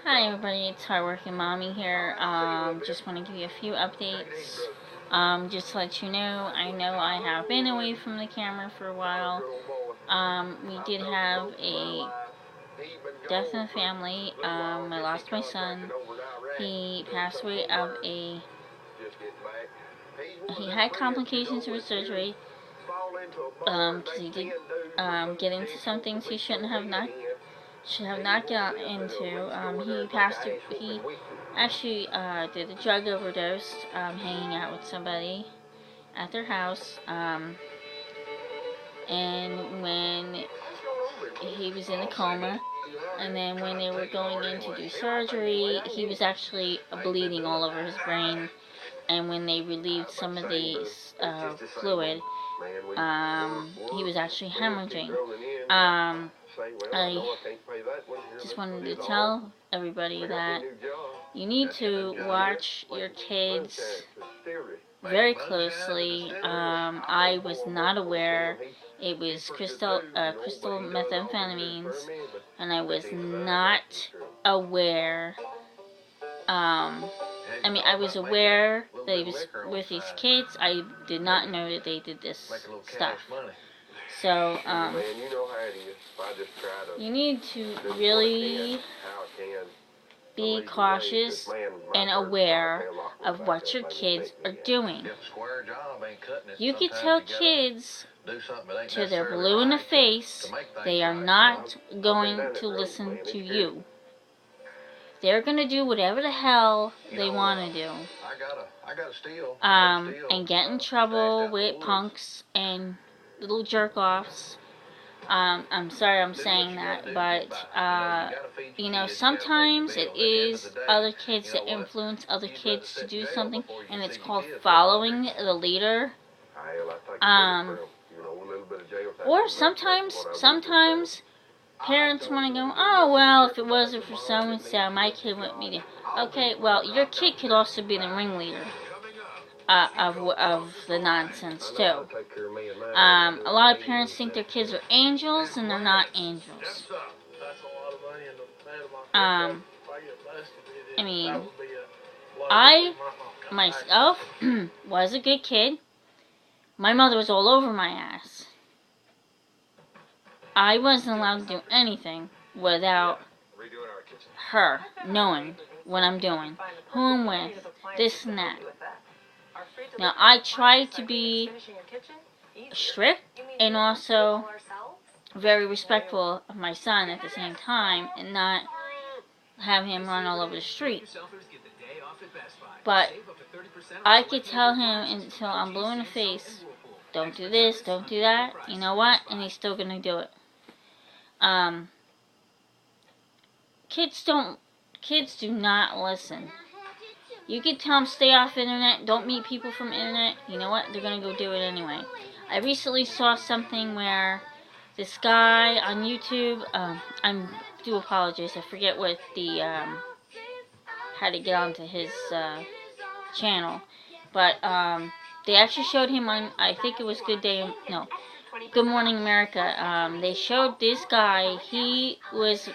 Hi everybody, it's Hardworking Mommy here. Just want to give you a few updates. Just to let you know I have been away from the camera for a while. We did have a death in the family. I lost my son. He passed away of he had complications with surgery. Because he did get into some things he should have not gotten into. He actually did a drug overdose, hanging out with somebody at their house, and when he was in a coma, and then when they were going in to do surgery, he was actually bleeding all over his brain, and when they relieved some of the fluid, he was actually hemorrhaging. I just wanted to tell everybody that you need to watch your kids very closely. I was not aware it was crystal methamphetamines, and I was not aware. I was aware that he was with these kids. I did not know that they did this stuff. So, you need to really be cautious and aware of what your kids are doing. You can tell kids till they're blue in the face, they are not going to listen to you. They're going to do whatever the hell they want to do. And get in trouble with punks and little jerk-offs. I'm sorry I'm saying that, but, sometimes it is other kids that influence other kids to do something, and it's called following the leader. Or sometimes parents want to go, oh, well, if it wasn't for so-and-so, my kid wouldn't be there. Okay, well, your kid could also be the ringleader of the nonsense, too. A lot of parents think their kids are angels, and they're not angels. I, myself, was a good kid. My mother was all over my ass. I wasn't allowed to do anything without her knowing what I'm doing, who I'm with, this and that. Now, I tried to be strict and also very respectful of my son at the same time, and not have him run all over the street. But I could tell him until I'm blue in the face, don't do this, don't do that, you know what, and he's still gonna do it. Kids do not listen. You can tell them stay off internet, don't meet people from internet, you know what, they're gonna go do it anyway. I recently saw something where this guy on YouTube, I do apologize, I forget what the, how to get onto his, channel, but, they actually showed him on, I think it was Good Morning America. They showed this guy. He was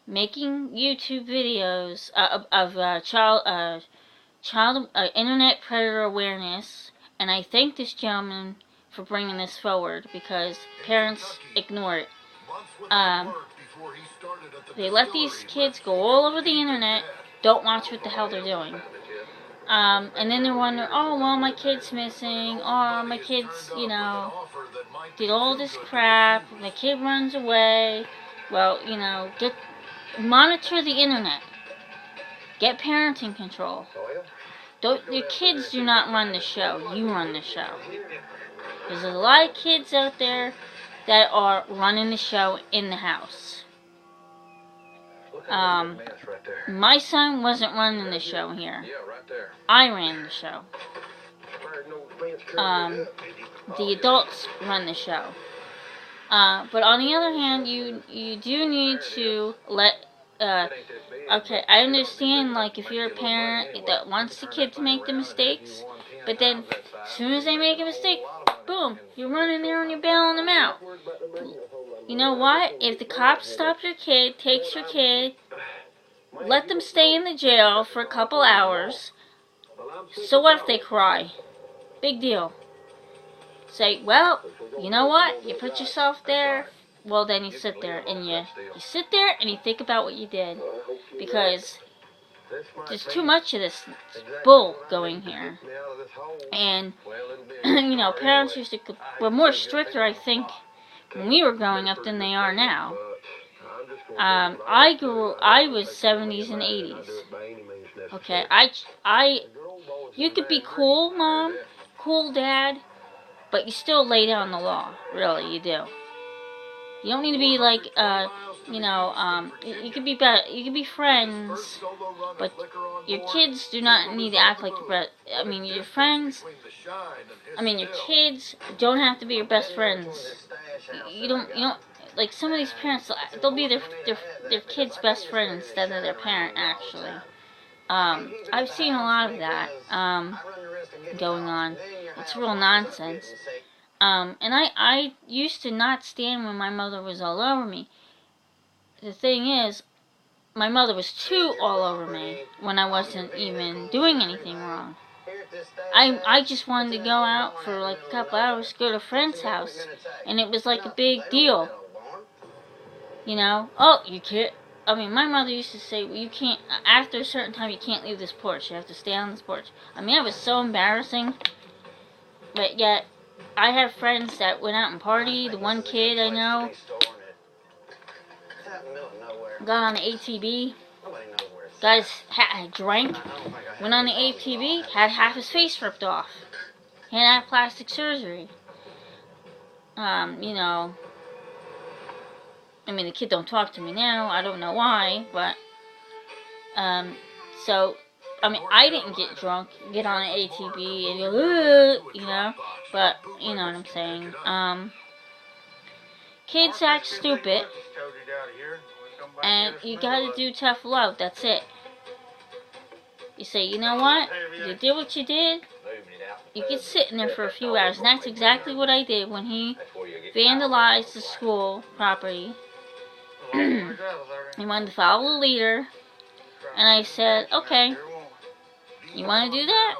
making YouTube videos of child internet predator awareness, and I thank this gentleman for bringing this forward because parents ignore it. They let these kids go all over the internet, don't watch what the hell they're doing. And then they're wondering, oh, well, my kid's missing, or my kid's, did all this crap, my kid runs away. Well, monitor the internet. Get parenting control. Your kids do not run the show, you run the show. There's a lot of kids out there that are running the show in the house. My son wasn't running the show here. I ran the show. The adults run the show. But on the other hand, you do need to let, okay, I understand, like, if you're a parent that wants the kid to make the mistakes, but then as soon as they make a mistake, boom, you're running there and you're bailing them out. You know what? If the cops stop your kid, takes your kid, let them stay in the jail for a couple hours. So what if they cry? Big deal. Say, well, you know what? You put yourself there. Well, then you sit there and you sit there and you think about what you did, because there's too much of this bull going here. And you know, parents were more stricter, I think, when we were growing up than they are now. I was 70s and 80s. Okay, you could be cool, Mom, cool, Dad, but you still lay down the law. Really, you do. You don't need to be like, you could be friends, but your kids do not need to act like your friends. Your kids don't have to be your best friends. You don't like some of these parents. They'll be their kids' best friend instead of their parent. Actually, I've seen a lot of that going on. It's real nonsense. And I used to not stand when my mother was all over me. The thing is, my mother was too all over me when I wasn't even doing anything wrong. I just wanted to go out for like a couple hours, go to a friend's house, and it was like a big deal. You know? Oh, you can't. My mother used to say, well, you can't, after a certain time, you can't leave this porch. You have to stay on this porch. It was so embarrassing. But yet, I have friends that went out and partied. The one kid I know got on the ATV, drank, went on the ATV, had half his face ripped off. He had to have plastic surgery. The kid don't talk to me now. I don't know why, but, I didn't get drunk, get on an ATV and go, but, you know what I'm saying. Kids act stupid, and you gotta do tough love, that's it. You say, you know what, you did what you did, you could sit in there for a few hours, and that's exactly what I did when he vandalized the school property. He wanted to follow the leader, and I said, okay, you want to do that?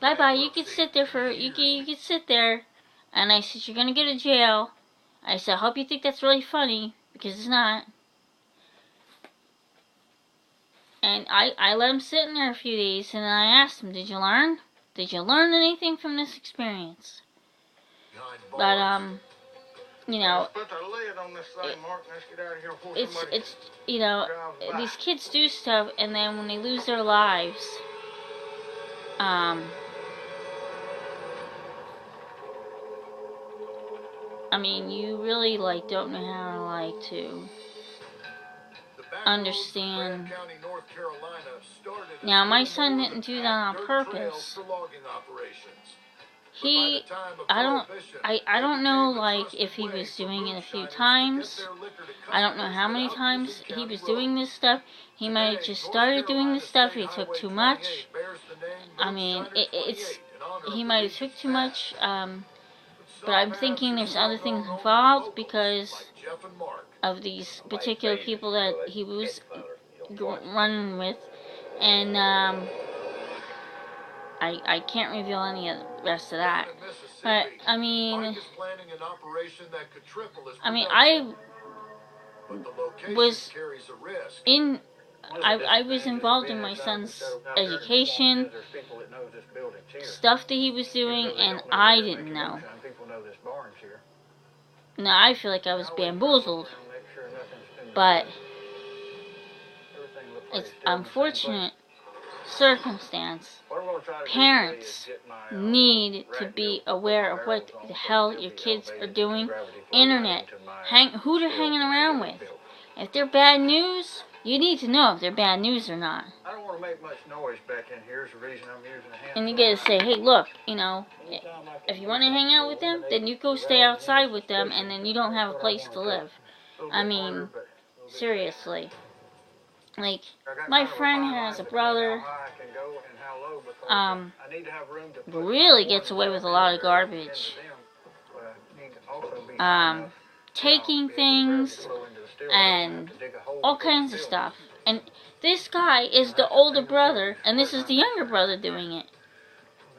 Bye-bye, you could sit there you could sit there. And I said, you're gonna go to jail. I said, I hope you think that's really funny, because it's not. And I let him sit in there a few days, and then I asked him, did you learn? Did you learn anything from this experience? But, these kids do stuff, and then when they lose their lives, you really, don't know how to, understand. Now, my son didn't do that on purpose. I don't know, if he was doing it a few times. I don't know how many times he was doing this stuff. He might have just started doing this stuff. He took too much. He might have took too much, but I'm thinking there's other things involved because of these particular people that he was running with, and I can't reveal any of the rest of that. But I was involved in my son's education, stuff that he was doing, and I didn't know. Now I feel like I was bamboozled, but it's unfortunate circumstance. Parents need to be aware of what the hell your kids are doing. Internet, who they're hanging around with. If they're bad news, you need to know if they're bad news or not. I don't want to make much noise back in here. Is the reason I'm using a hand. And you gotta say, hey, look, if you want to hang out with them, then you go stay outside with them, and then you don't have a place to live. Seriously. My friend has a brother, really gets away with a lot of garbage. Taking things, and all kinds of stuff. And this guy is the older brother, and this is the younger brother doing it.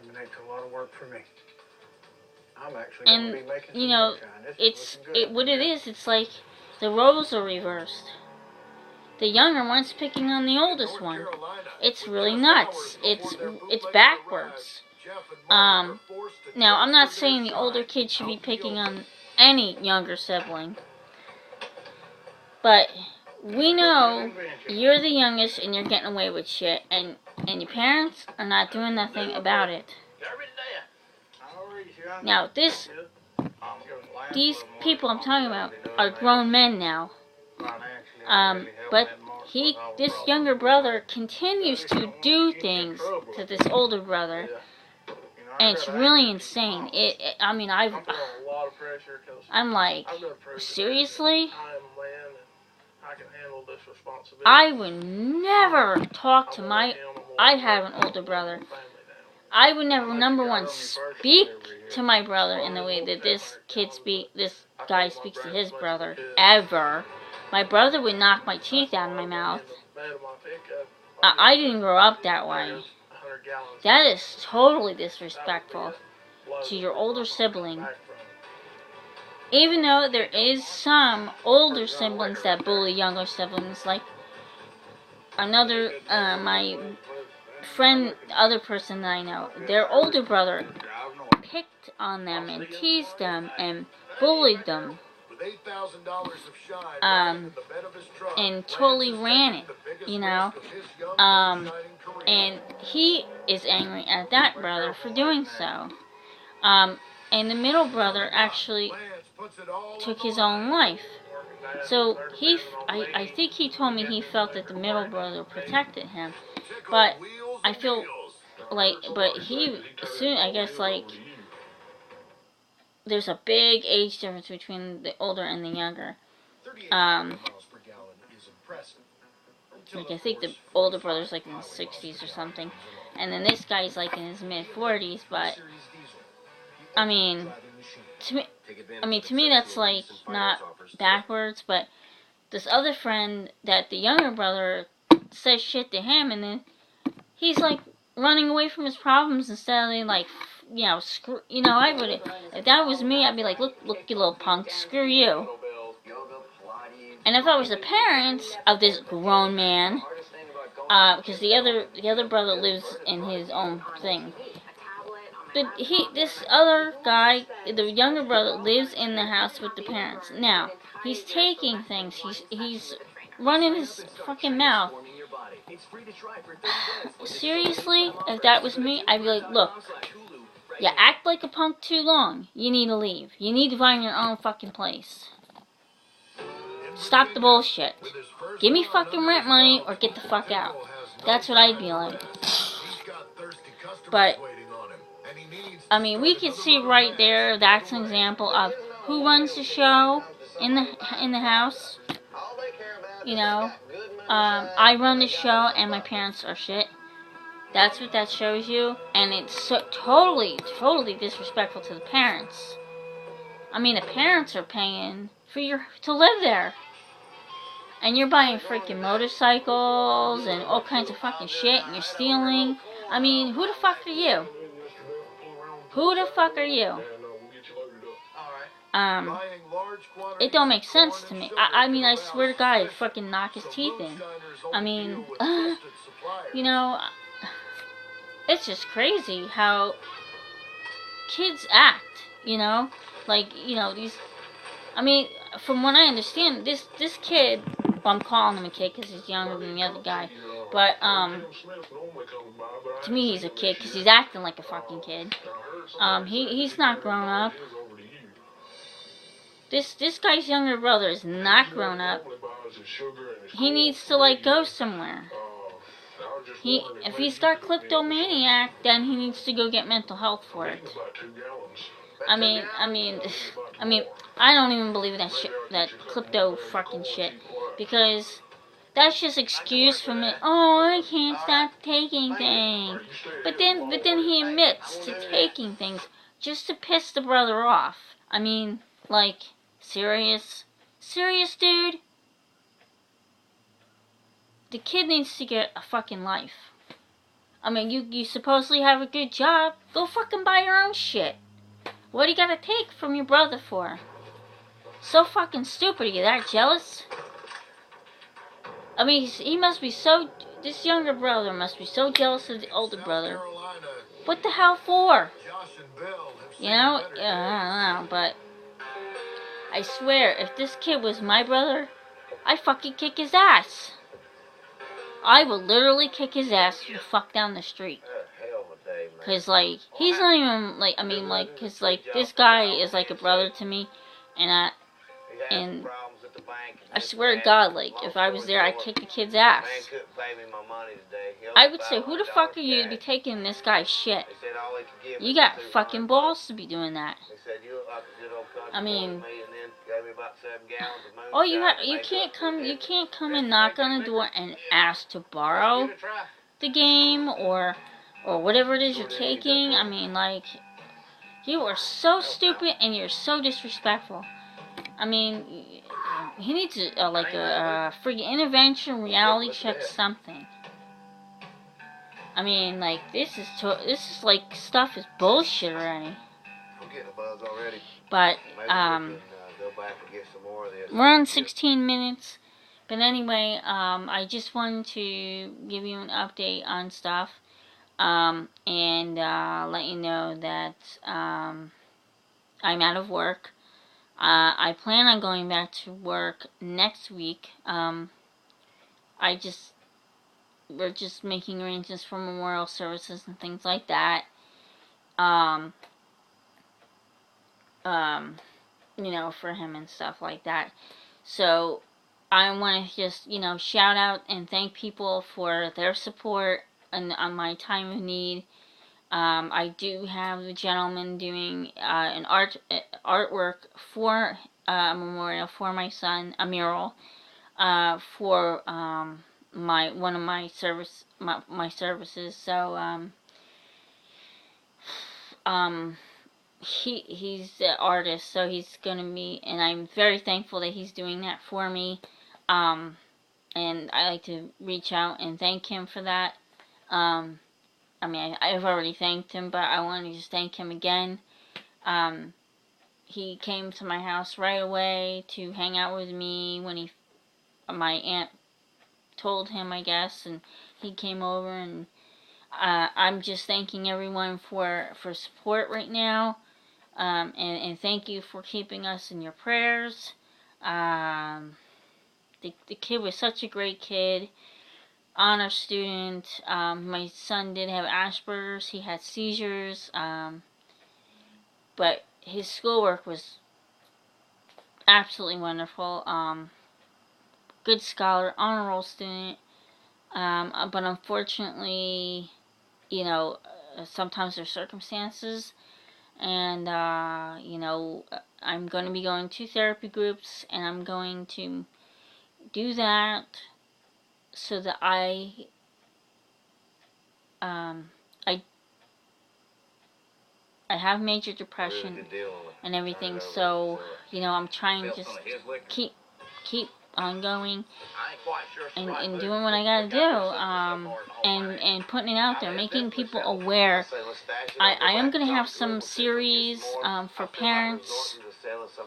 Eliminates a lot of work for me. I'm actually And, gonna be making you some know, moonshine. This is looking good. what it is, it's like the roles are reversed. The younger one's picking on the oldest one. It's really nuts. It's backwards. Now, I'm not saying the older kid should be picking on any younger sibling, but we know you're the youngest and you're getting away with shit, and your parents are not doing nothing about it. Now, these people I'm talking about are grown men now. But this younger brother continues to do things to this older brother, and it's really insane. I'm like, seriously? I would never talk to I have an older brother. I would never, number one, speak to my brother in the way that this guy speaks to his brother, ever. My brother would knock my teeth out of my mouth. I didn't grow up that way. That is totally disrespectful to your older sibling. Even though there is some older siblings that bully younger siblings, like my friend, the other person that I know, their older brother picked on them and teased them and bullied them. And totally ran it, you know. And he is angry at that brother for doing so. And the middle brother actually took his own life. So I think he told me he felt that the middle brother protected him, but I feel like, I guess like, there's a big age difference between the older and the younger. Like, I think the older brother's like in his 60s or something, and then this guy's like in his mid-40s, but, I mean, to me that's like not backwards, but this other friend that the younger brother says shit to him, and then he's like running away from his problems instead of like, I would, if that was me, I'd be like, look, you little punk, screw you. And if I was the parents of this grown man, because the other brother lives in his own thing, but this other guy, the younger brother, lives in the house with the parents. Now, he's taking things, he's running his fucking mouth. Seriously, if that was me, I'd be like, look, you act like a punk too long, you need to leave. You need to find your own fucking place. Stop the bullshit. Give me fucking rent money or get the fuck out. That's what I'd be like. But, I mean, we can see right there, that's an example of who runs the show in the house. You know, I run the show and my parents are shit. That's what that shows you, and it's so totally disrespectful to the parents. I mean, the parents are paying to live there, and you're buying freaking motorcycles and all kinds of fucking shit, and you're stealing. I mean, who the fuck are you? Who the fuck are you? It don't make sense to me. I mean, I swear to God, I'd fucking knock his teeth in. I mean, you know, it's just crazy how kids act, you know? Like, you know, I mean, from what I understand, this kid, well, I'm calling him a kid because he's younger than the other guy, but, to me he's a kid because he's acting like a fucking kid. He's not grown up. This guy's younger brother is not grown up. He needs to, like, go somewhere. If he's got kleptomaniac, then he needs to go get mental health for it. I mean, I don't even believe that shit, that klepto fucking shit, because that's just excuse for me. Oh, I can't stop taking things. But then he admits to taking things just to piss the brother off. I mean, like, serious, dude. the kid needs to get a fucking life. I mean, you supposedly have a good job. Go fucking buy your own shit. What do you gotta take from your brother for? So fucking stupid. Are you that jealous? I mean, he must be so... This younger brother must be so jealous of the older brother. What the hell for? You know? I don't know, but... I swear, if this kid was my brother, I'd fucking kick his ass. I would literally kick his ass the fuck down the street. Cause, like, he's not even, like, I mean, like, cause, like, this guy is like a brother to me, and I swear to God, like, if I was there, I'd kick the kid's ass. I would say, who the fuck are you to be taking this guy's shit? You got fucking balls to be doing that. I mean, oh, you can't come and knock on the door and ask to borrow the game or whatever it is you're taking. I mean, like, you are so stupid and you're so disrespectful. I mean, he needs like a friggin' intervention, reality check, something. I mean, like, this is like, stuff is bullshit already. But we're on 16 minutes. But anyway, I just wanted to give you an update on stuff, and let you know that I'm out of work. I plan on going back to work next week. We're just making arrangements for memorial services and things like that. You know, for him and stuff like that. So I want to just, you know, shout out and thank people for their support on my time of need. I do have the gentleman doing an artwork for a memorial for my son, a mural, for one of my services. So he's the artist, so he's gonna be, and I'm very thankful that he's doing that for me. And I like to reach out and thank him for that. I mean, I've already thanked him, but I want to just thank him again. He came to my house right away to hang out with me when my aunt told him, I guess, and he came over, and I'm just thanking everyone for support right now. And thank you for keeping us in your prayers. The kid was such a great kid. Honor student. My son did have Asperger's. He had seizures. But his schoolwork was absolutely wonderful. Good scholar, honor roll student. But unfortunately, you know, sometimes there's circumstances. And, you know, I'm going to be going to therapy groups, and I'm going to do that so that I have major depression and everything, so, you know, I'm trying to just keep on going and doing what I gotta do, and putting it out there, making people aware. I am gonna have some series for parents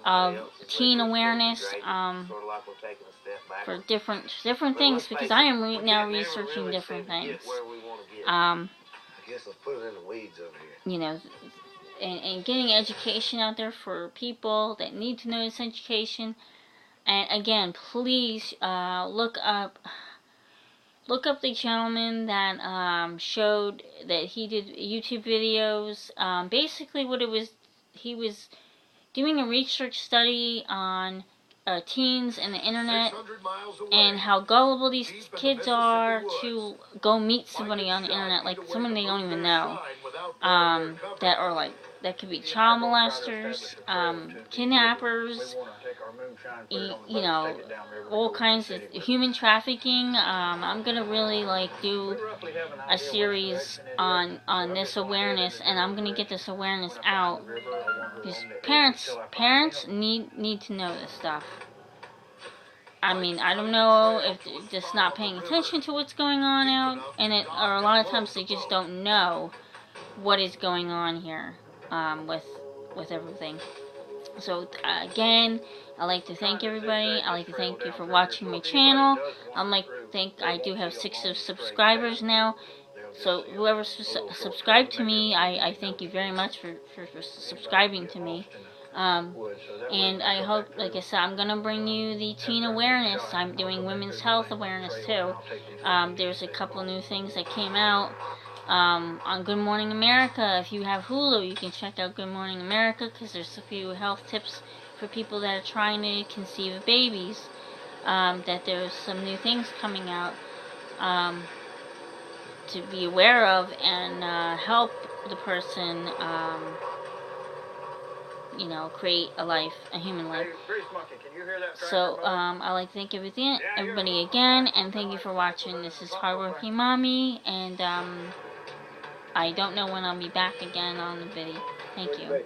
of teen awareness, for different things, because I am now researching different things. You know, and getting education out there for people that need to know this education. And again, please look up the gentleman that showed that he did YouTube videos. Basically, what it was, he was doing a research study on teens and the internet, and how gullible these kids are to go meet somebody on the internet, like someone they don't even know, that could be child molesters, kidnappers, you know, all kinds of human trafficking. I'm gonna really do a series on this awareness, and I'm gonna get this awareness out, because parents need to know this stuff. I mean, I don't know if they're just not paying attention to what's going on out, and or a lot of times they just don't know what is going on here with everything. So again, I'd like to thank everybody. I'd like to thank you for watching my channel. I do have 6 subscribers now. So whoever subscribed to me, I thank you very much for subscribing to me. And I hope, like I said, I'm going to bring you the teen awareness. I'm doing women's health awareness too. There's a couple new things that came out on Good Morning America. If you have Hulu, you can check out Good Morning America, because there's a few health tips for people that are trying to conceive babies. That there's some new things coming out to be aware of and help the person, create a human life. So I'd like to thank everybody again, and thank you for watching. This is Hardworking Mommy, and I don't know when I'll be back again on the video. Thank you.